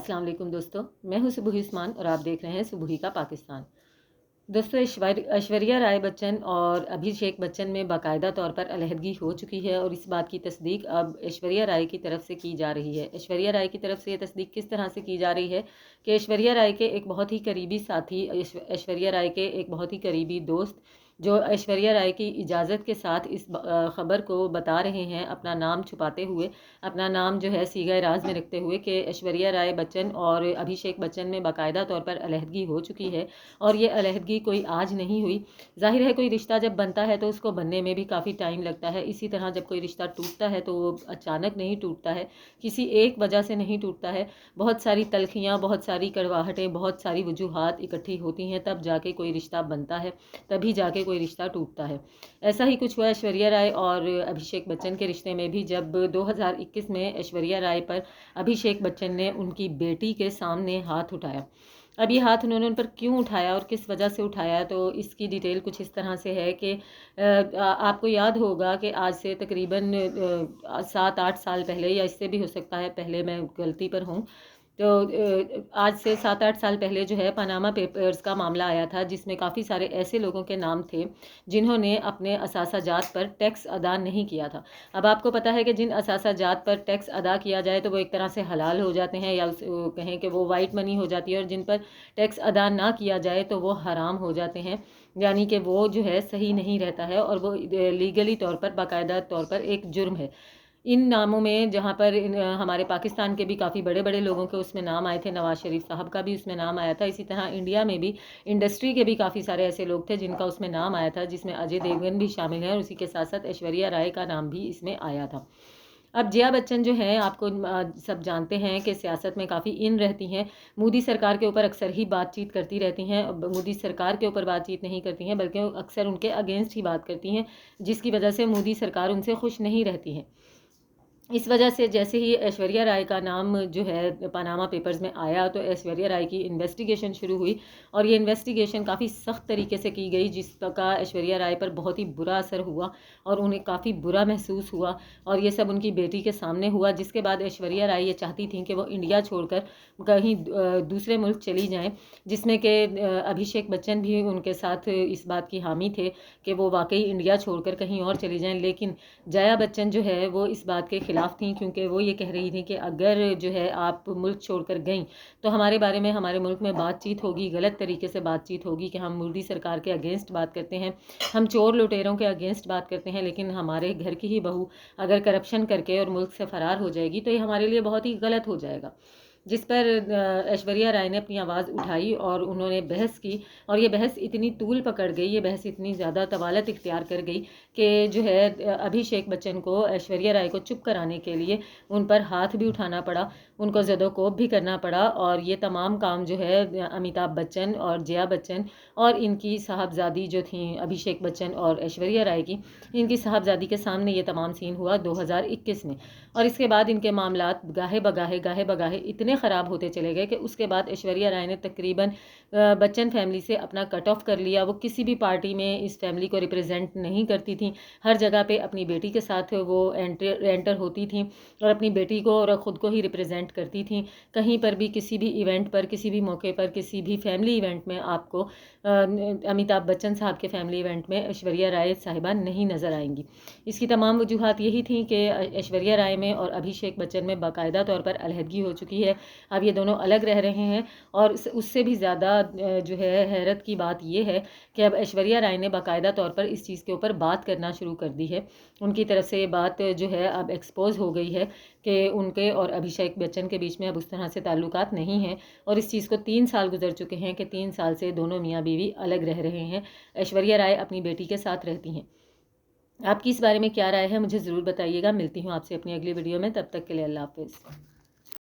अस्सलाम वालेकुम दोस्तों, मैं हूं सुबुही उस्मान और आप देख रहे हैं सुबुही का पाकिस्तान। दोस्तों, ऐश्वर्या राय बच्चन और अभिषेक बच्चन में बाकायदा तौर पर अलहदगी हो चुकी है और इस बात की तस्दीक अब ऐश्वर्या राय की तरफ से की जा रही है। ऐश्वर्या राय की तरफ से ये तस्दीक किस तरह से की जा रही है कि ऐश्वर्या राय के एक बहुत ही करीबी साथी, ऐश्वर्या राय के एक बहुत ही करीबी दोस्त, जो ऐश्वर्या राय की इजाज़त के साथ इस ख़बर को बता रहे हैं, अपना नाम छुपाते हुए, अपना नाम जो है सीगा राज में रखते हुए, कि ऐश्वर्या राय बच्चन और अभिषेक बच्चन में बाकायदा तौर पर अलहदगी हो चुकी है। और ये अलहदगी कोई आज नहीं हुई। ज़ाहिर है कोई रिश्ता जब बनता है तो उसको बनने में भी काफ़ी टाइम लगता है। इसी तरह जब कोई रिश्ता टूटता है तो वो अचानक नहीं टूटता है, किसी एक वजह से नहीं टूटता है। बहुत सारी तलखियाँ, बहुत सारी कड़वाहटें, बहुत सारी वजूहात इकट्ठी होती हैं, तब जाके कोई रिश्ता बनता है, तभी जाके कोई रिश्ता टूटता है। ऐसा ही कुछ हुआ ऐश्वर्या राय और अभिषेक बच्चन के रिश्ते में भी, जब 2021 में ऐश्वर्या राय पर अभिषेक बच्चन ने उनकी बेटी के सामने हाथ उठाया। अब ये हाथ उन्होंने उन पर क्यों उठाया और किस वजह से उठाया, तो इसकी डिटेल कुछ इस तरह से है कि आपको याद होगा कि आज से तकरीबन 7-8 साल पहले, या इससे भी हो सकता है पहले, मैं गलती पर हूँ, तो आज से 7-8 साल पहले जो है पनामा पेपर्स का मामला आया था, जिसमें काफ़ी सारे ऐसे लोगों के नाम थे जिन्होंने अपने असासाजात पर टैक्स अदा नहीं किया था। अब आपको पता है कि जिन असासाजात पर टैक्स अदा किया जाए तो वो एक तरह से हलाल हो जाते हैं, या कहें कि वो वाइट मनी हो जाती है, और जिन पर टैक्स अदा ना किया जाए तो वो हराम हो जाते हैं, यानी कि वो जो है सही नहीं रहता है, और वो लीगली तौर पर, बाकायदा तौर पर एक जुर्म है। इन नामों में, जहाँ पर हमारे पाकिस्तान के भी काफ़ी बड़े बड़े लोगों के उसमें नाम आए थे, नवाज शरीफ साहब का भी उसमें नाम आया था। इसी तरह इंडिया में भी इंडस्ट्री के भी काफ़ी सारे ऐसे लोग थे जिनका उसमें नाम आया था, जिसमें अजय देवगन भी शामिल है, और उसी के साथ साथ ऐश्वर्या राय का नाम भी इसमें आया था। अब जया बच्चन जो है, आपको सब जानते हैं कि सियासत में काफ़ी इन रहती हैं, मोदी सरकार के ऊपर अक्सर ही बातचीत करती रहती हैं। मोदी सरकार के ऊपर बातचीत नहीं करती हैं, बल्कि अक्सर उनके अगेंस्ट ही बात करती हैं, जिसकी वजह से मोदी सरकार उनसे खुश नहीं रहती है। इस वजह से जैसे ही ऐश्वर्या राय का नाम जो है पनामा पेपर्स में आया, तो ऐश्वर्या राय की इन्वेस्टिगेशन शुरू हुई, और ये इन्वेस्टिगेशन काफ़ी सख्त तरीके से की गई, जिसका ऐश्वर्या राय पर बहुत ही बुरा असर हुआ और उन्हें काफ़ी बुरा महसूस हुआ, और ये सब उनकी बेटी के सामने हुआ। जिसके बाद ऐश्वर्या राय ये चाहती थी कि वो इंडिया छोड़कर कहीं दूसरे मुल्क चली जाएँ, जिसमें कि अभिषेक बच्चन भी उनके साथ इस बात की हामी थे कि वो वाकई इंडिया छोड़कर कहीं और चली जाएँ। लेकिन जया बच्चन जो है वो इस बात के ख़िलाफ़ थी, क्योंकि वो ये कह रही थी कि अगर जो है आप मुल्क छोड़कर गईं तो हमारे बारे में, हमारे मुल्क में बातचीत होगी, गलत तरीके से बातचीत होगी, कि हम मोदी सरकार के अगेंस्ट बात करते हैं, हम चोर लुटेरों के अगेंस्ट बात करते हैं, लेकिन हमारे घर की ही बहू अगर करप्शन करके और मुल्क से फ़रार हो जाएगी तो ये हमारे लिए बहुत ही गलत हो जाएगा। जिस पर ऐश्वर्या राय ने अपनी आवाज़ उठाई और उन्होंने बहस की, और ये बहस इतनी तूल पकड़ गई, ये बहस इतनी ज़्यादा तवालत इख्तियार कर गई कि जो है अभिषेक बच्चन को ऐश्वर्या राय को चुप कराने के लिए उन पर हाथ भी उठाना पड़ा, उनको ज़दोकोब भी करना पड़ा, और ये तमाम काम जो है अमिताभ बच्चन और जया बच्चन और इनकी साहबजादी जो थी अभिषेक बच्चन और ऐश्वर्या राय की, इनकी साहबजादी के सामने ये तमाम सीन हुआ 2021 में। और इसके बाद इनके मामलात गाहे बगाहे इतने ख़राब होते चले गए कि उसके बाद ऐश्वर्या राय ने तकरीबन बच्चन फैमिली से अपना कट ऑफ कर लिया। वो किसी भी पार्टी में इस फैमिली को रिप्रेजेंट नहीं करती थी, हर जगह पे अपनी बेटी के साथ वो एंटर होती थी और अपनी बेटी को और ख़ुद को ही रिप्रेजेंट करती थी। कहीं पर भी, किसी भी इवेंट पर, किसी भी मौके पर, किसी भी फैमिली इवेंट में आपको अमिताभ बच्चन साहब के फैमिली इवेंट में ऐश्वर्या राय साहिबा नहीं नज़र आएंगी। इसकी तमाम वजूहात यही थी कि ऐश्वर्या राय में और अभिषेक बच्चन में बाकायदा तौर पर अलहदगी हो चुकी है। अब ये दोनों अलग रह रहे हैं, और उससे भी ज़्यादा जो है हैरत की बात यह है कि अब ऐश्वर्या राय ने बाकायदा तौर पर इस चीज़ के ऊपर बात करना शुरू कर दी है। उनकी तरफ से ये बात जो है अब एक्सपोज हो गई है कि उनके और अभिषेक बच्चन के बीच में अब उस तरह से ताल्लुकात नहीं हैं, और इस चीज़ को 3 साल गुजर चुके हैं कि 3 साल से दोनों मियाँ बीवी अलग रह रहे हैं। ऐश्वर्या राय अपनी बेटी के साथ रहती हैं। आपकी इस बारे में क्या राय है, मुझे ज़रूर बताइएगा। मिलती हूँ आपसे अपनी अगली वीडियो में, तब तक के लिए अल्लाह हाफ़िज़।